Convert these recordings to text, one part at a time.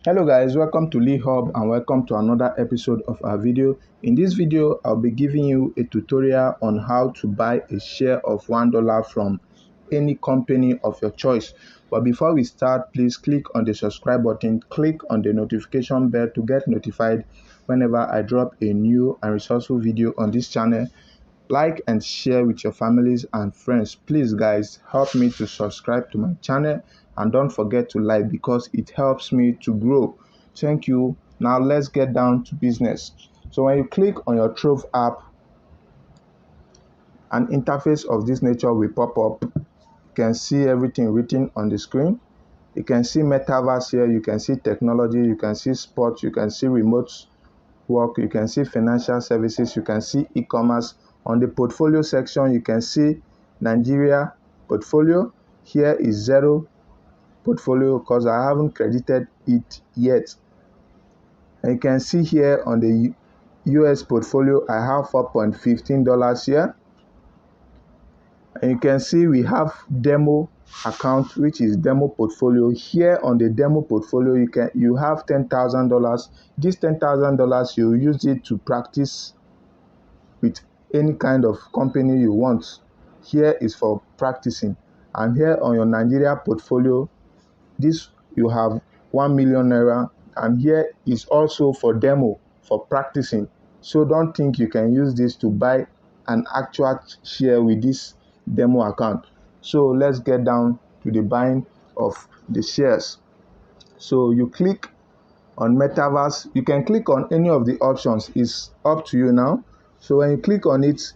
Hello guys, welcome to Lee Hub and welcome to another episode of our video. In this video, I'll be giving you a tutorial on how to buy a share of $1 from any company of your choice. But before we start, please click on the subscribe button, click on the notification bell to get notified whenever I drop a new and resourceful video on this channel. Like and share with your families and friends. Please guys, help me to subscribe to my channel and don't forget to like because it helps me to grow. Thank you. Now let's get down to business. So when you click on your TROVE app, an interface of this nature will pop up. You can see everything written on the screen. You can see metaverse here, you can see technology, you can see sports, you can see remote work, you can see financial services, you can see e-commerce. On the portfolio section, you can see Nigeria portfolio. Here is zero portfolio because I haven't credited it yet. And you can see here on the US portfolio, I have $4.15 here. And you can see we have demo account, which is demo portfolio. Here on the demo portfolio, you have $10,000. This $10,000, you use it to practice with any kind of company you want. Here is for practicing. And here on your Nigeria portfolio, this you have 1 million naira, and here is also for demo, for practicing. So don't think you can use this to buy an actual share with this demo account. So let's get down to the buying of the shares. So you click on metaverse. You can click on any of the options, it's up to you now. So when you click on it,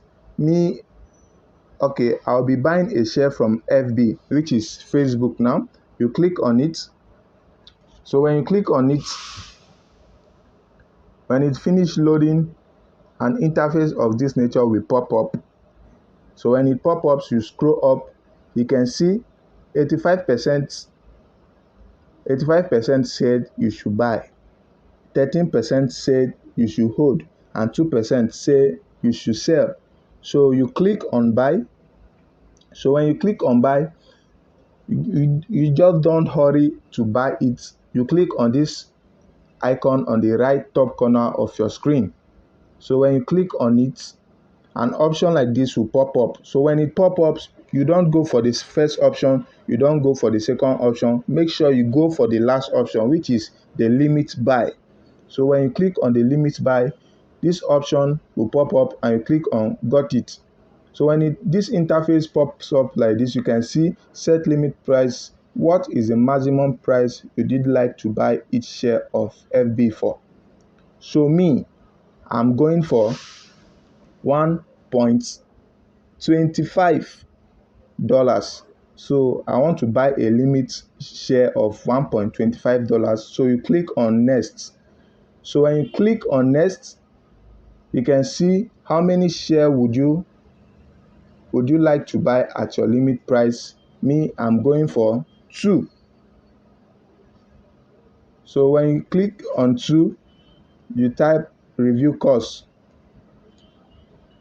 I'll be buying a share from FB, which is Facebook now. You click on it. So when you click on it, when it finishes loading, an interface of this nature will pop up. So when it pop ups, you scroll up, you can see 85% said you should buy, 13% said you should hold, and 2% say you should sell. So you click on buy. So when you click on buy, you just don't hurry to buy it. You click on this icon on the right top corner of your screen. So when you click on it, an option like this will pop up. So when it pop ups, you don't go for this first option, you don't go for the second option. Make sure you go for the last option, which is the limit buy. So when you click on the limit buy, this option will pop up and you click on got it. So when this interface pops up like this, you can see set limit price. What is the maximum price you did like to buy each share of FB for? So me, I'm going for $1.25. So I want to buy a limit share of $1.25. So you click on next. So when you click on next, you can see how many share would you like to buy at your limit price. Me, I'm going for 2. So when you click on 2, you type review cost.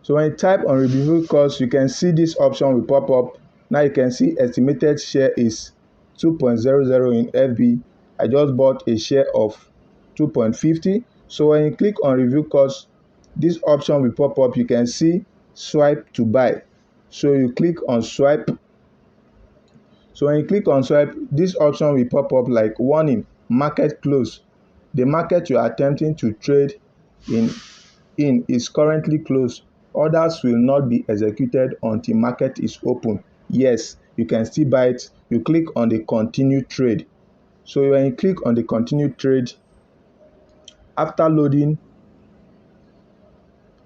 So when you type on review cost, you can see this option will pop up. Now you can see estimated share is 2.00 in FB. I just bought a share of 2.50. So when you click on review cost, this option will pop up. You can see swipe to buy. So you click on swipe. So when you click on swipe, this option will pop up like warning, market close. The market you are attempting to trade in is currently closed. Orders will not be executed until market is open. Yes, you can still buy it. You click on the continue trade. So when you click on the continue trade, after loading,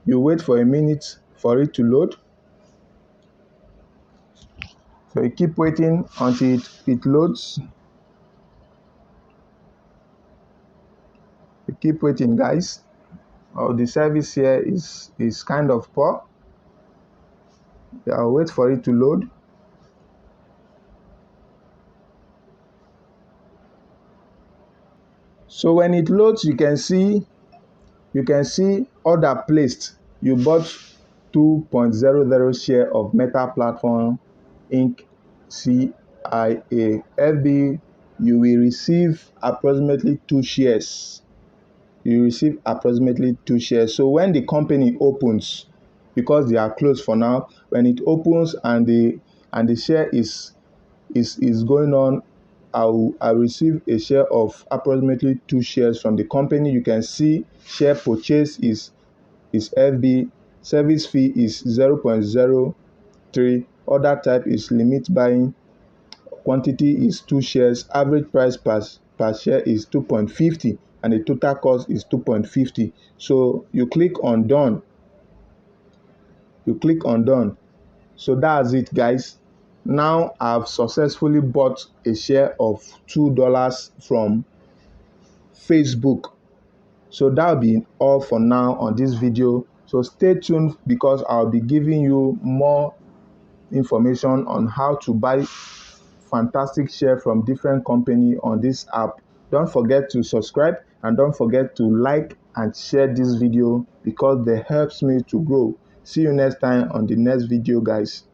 you wait for a minute for it to load. So you keep waiting until it loads. You keep waiting, guys. The service here is kind of poor. I'll wait for it to load. So when it loads, you can see order placed. You bought 2.00 share of Meta Platform Inc. CIA FB you will receive approximately 2 shares. You receive approximately 2 shares. So when the company opens, because they are closed for now, when it opens and the share is going on, I'll receive a share of approximately 2 shares from the company. You can see share purchase is FB, service fee is 0.03, order type is limit buying, quantity is 2 shares, average price per share is 2.50, and the total cost is 2.50. So you click on done. You click on done. So that's it, guys. Now I've successfully bought a share of $2 from Facebook. So that'll be all for now on this video. So stay tuned because I'll be giving you more information on how to buy fantastic share from different company on this app. Don't forget to subscribe and don't forget to like and share this video because they helps me to grow. See you next time on the next video, guys.